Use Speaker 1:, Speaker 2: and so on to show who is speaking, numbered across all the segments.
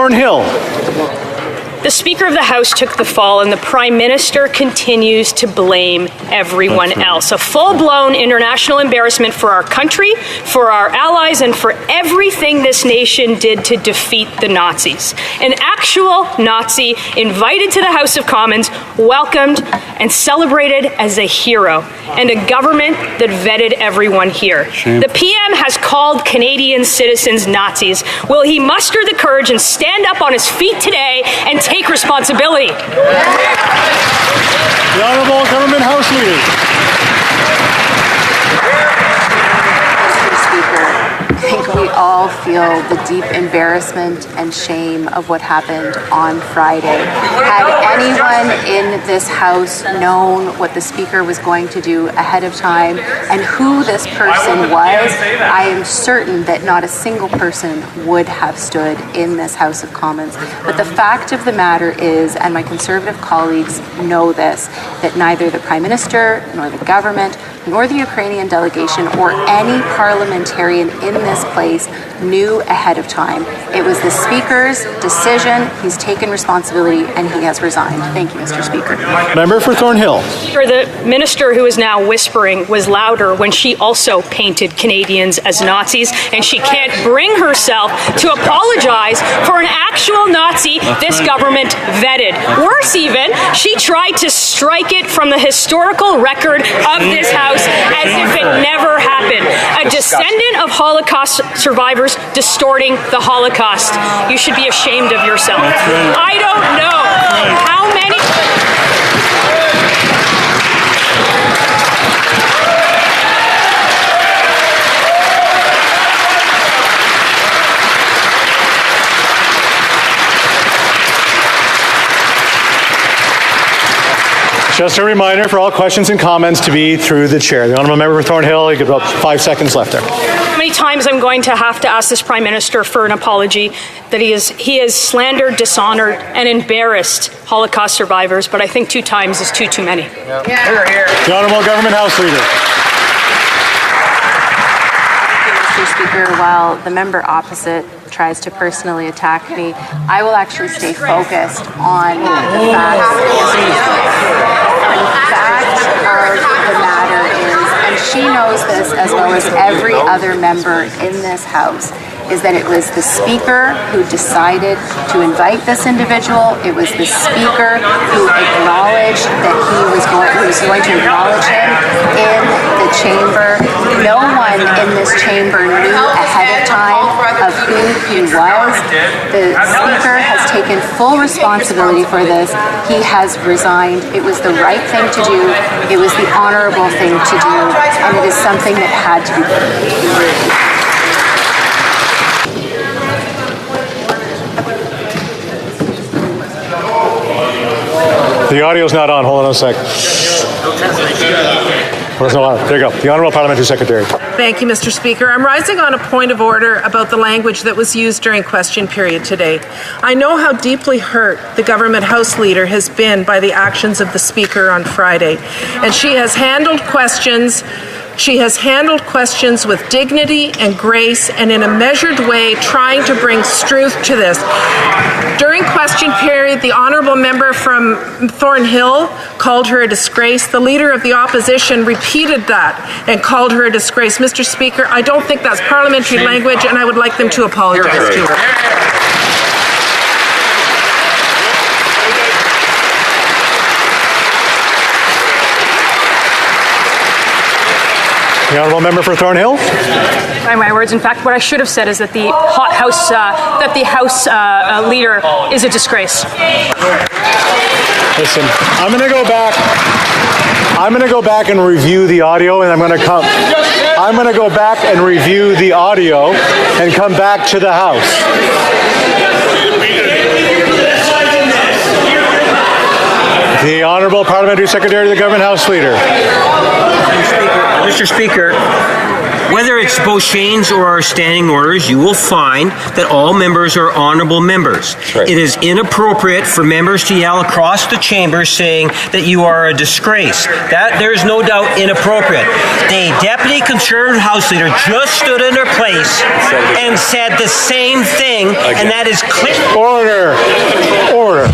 Speaker 1: Thornhill.
Speaker 2: The Speaker of the House took the fall, and the Prime Minister continues to blame everyone else. A full-blown international embarrassment for our country, for our allies, and for everything this nation did to defeat the Nazis. An actual Nazi invited to the House of Commons, welcomed and celebrated as a hero, and a government that vetted everyone here.
Speaker 1: Shame.
Speaker 2: The PM has called Canadian citizens Nazis. Will he muster the courage and stand up on his feet today and take responsibility?
Speaker 1: The Honourable Government House Leader.
Speaker 3: Mr. Speaker, I think we all feel the deep embarrassment and shame of what happened on Friday. Had anyone in this House known what the Speaker was going to do ahead of time and who this person was, I am certain that not a single person would have stood in this House of Commons. But the fact of the matter is, and my Conservative colleagues know this, that neither the Prime Minister nor the government nor the Ukrainian delegation or any parliamentarian in this place knew ahead of time. It was the Speaker's decision. He's taken responsibility and he has resigned. Thank you, Mr. Speaker.
Speaker 1: Member for Thornhill.
Speaker 2: The minister who is now whispering was louder when she also painted Canadians as Nazis, and she can't bring herself to apologize for an actual Nazi this government vetted. Worse even, she tried to strike it from the historical record of this House as if it never happened. A descendant of Holocaust survivors distorting the Holocaust. You should be ashamed of yourself. I don't know how many...
Speaker 1: Just a reminder for all questions and comments to be through the chair. The Honourable Member for Thornhill, you have about 5 seconds left there.
Speaker 2: How many times I'm going to have to ask this Prime Minister for an apology that he has slandered, dishonored, and embarrassed Holocaust survivors, but I think 2 times is too many.
Speaker 1: Yeah. The Honourable Government House Leader.
Speaker 3: Mr. Speaker, while the member opposite tries to personally attack me, I will actually stay focused on the facts. The fact of the matter is, and she knows this as well as every other member in this House, is that it was the Speaker who decided to invite this individual. It was the Speaker who acknowledged that he was going to acknowledge him in the chamber. No one in this chamber knew ahead of time of who he was. The Speaker has taken full responsibility for this. He has resigned. It was the right thing to do. It was the honourable thing to do. And it is something that had to be done.
Speaker 1: The audio's not on. Hold on a sec. There you go. The Honourable Parliamentary Secretary.
Speaker 4: Thank you, Mr. Speaker. I'm rising on a point of order about the language that was used during question period today. I know how deeply hurt the Government House Leader has been by the actions of the Speaker on Friday, and she has handled questions with dignity and grace and in a measured way, trying to bring truth to this. During question period, the honourable member from Thornhill called her a disgrace. The Leader of the Opposition repeated that and called her a disgrace. Mr. Speaker, I don't think that's parliamentary language, and I would like them to apologize to her.
Speaker 1: The Honourable Member for Thornhill.
Speaker 2: By my words, in fact, what I should have said is that the House Leader is a disgrace.
Speaker 1: Listen, I'm going to go back. I'm going to go back and review the audio, and I'm going to go back and review the audio and come back to the House. The Honourable Parliamentary Secretary of the Government House Leader.
Speaker 5: Mr. Speaker, Whether it's Beauchene's or our standing orders, you will find that all members are honorable members.
Speaker 6: Right.
Speaker 5: It is inappropriate for members to yell across the chamber saying that you are a disgrace. That there's no doubt inappropriate. The Deputy Conservative House Leader just stood in her place and said the same thing, and that is clear.
Speaker 1: Order. Order.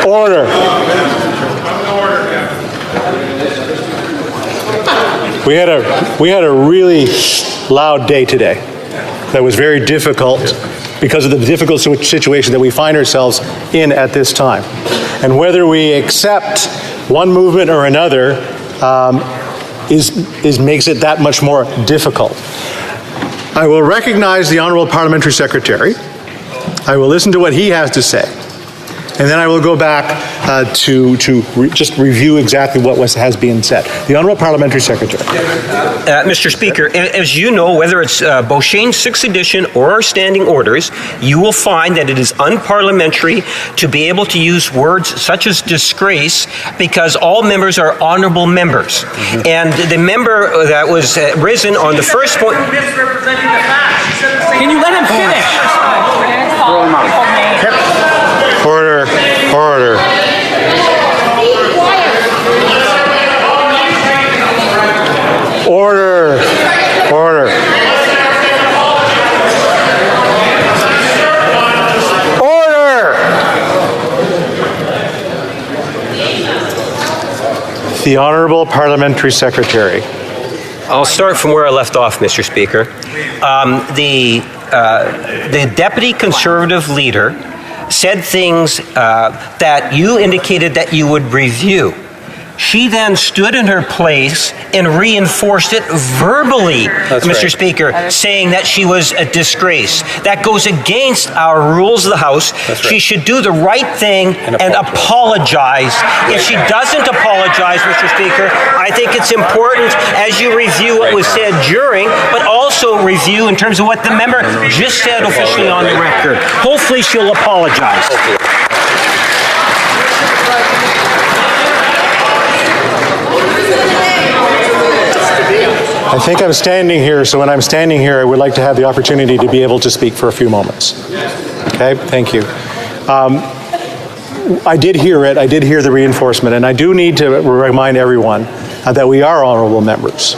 Speaker 1: Order. We had a really loud day today that was very difficult because of the difficult situation that we find ourselves in at this time. And whether we accept one movement or another makes it that much more difficult. I will recognize the Honourable Parliamentary Secretary. I will listen to what he has to say. And then I will go back to just review exactly what has been said. The Honourable Parliamentary Secretary.
Speaker 5: Mr. Speaker, as you know, whether it's Beauchene's 6th edition or our standing orders, you will find that it is unparliamentary to be able to use words such as disgrace because all members are honourable members. Mm-hmm. And the member that was risen on the first point... Can you let him finish?
Speaker 1: Order. Order. Order. Order. Order. The Honourable Parliamentary Secretary.
Speaker 5: I'll start from where I left off, Mr. Speaker. The Deputy Conservative Leader said things that you indicated that you would review. She then stood in her place and reinforced it verbally, Mr. Speaker, saying that she was a disgrace. That goes against our rules of the House. She should do the right thing and apologize. If she doesn't apologize, Mr. Speaker, I think it's important as you review what was said during, but also review in terms of what the member just said officially on the record. Hopefully she'll apologize.
Speaker 1: I think I'm standing here, so when I'm standing here, I would like to have the opportunity to be able to speak for a few moments. Okay, thank you. I did hear it, I did hear the reinforcement, and I do need to remind everyone that we are honourable members,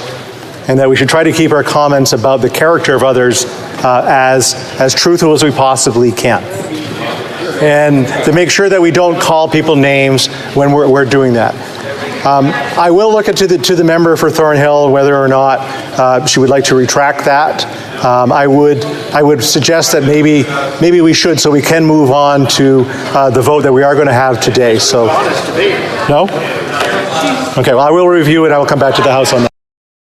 Speaker 1: and that we should try to keep our comments about the character of others as truthful as we possibly can. And to make sure that we don't call people names when we're doing that. I will look to the member for Thornhill whether or not she would like to retract that. I would suggest that maybe we should, so we can move on to the vote that we are going to have today. So, no? Okay. Well, I will review it. I will come back to the House on that.